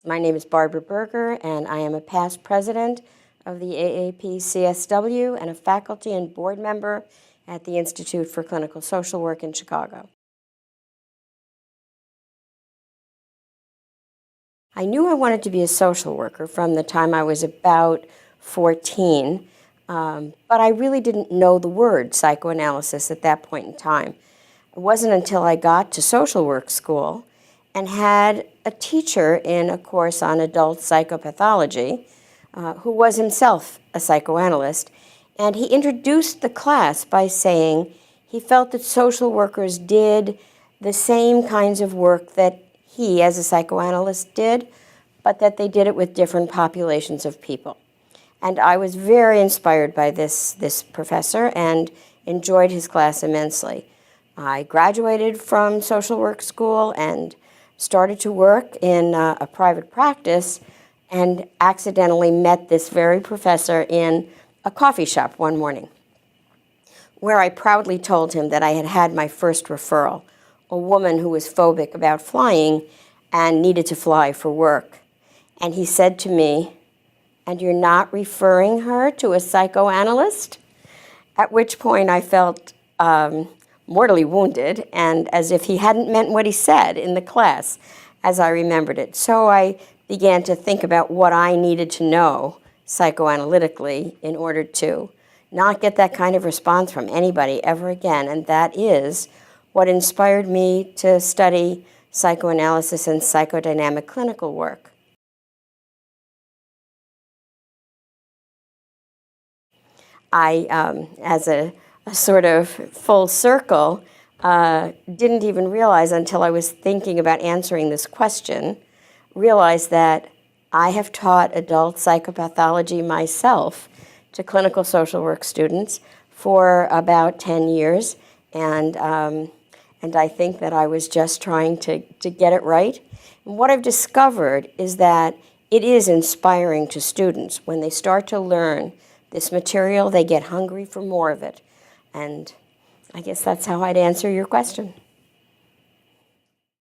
My name is Berger, and I am a past president of the AAPCSW and a faculty and board member at the Institute for Clinical Social Work in Chicago. I knew I wanted to be a social worker from the time I was about 14, but I really didn't know the word psychoanalysis at that point in time. It wasn't until I got to social work school and had a teacher in a course on adult psychopathology who was himself a psychoanalyst, and he introduced the class by saying he felt that social workers did the same kinds of work that he, as a psychoanalyst, did, but that they did it with different populations of people. And I was very inspired by this professor and enjoyed his class immensely. I graduated from social work school and started to work in a private practice and accidentally met this very professor in a coffee shop one morning, where I proudly told him that I had had my first referral, a woman who was phobic about flying and needed to fly for work. And he said to me, "And you're not referring her to a psychoanalyst?" At which point I felt mortally wounded, and as if he hadn't meant what he said in the class as I remembered it. So I began to think about what I needed to know psychoanalytically in order to not get that kind of response from anybody ever again, and that is what inspired me to study psychoanalysis and psychodynamic clinical work. I, as a sort of full circle, didn't even realize until I was thinking about answering this question, realized that I have taught adult psychopathology myself to clinical social work students for about 10 years, and I think that I was just trying to get it right. And what I've discovered is that it is inspiring to students. When they start to learn this material, they get hungry for more of it. And I guess that's how I'd answer your question.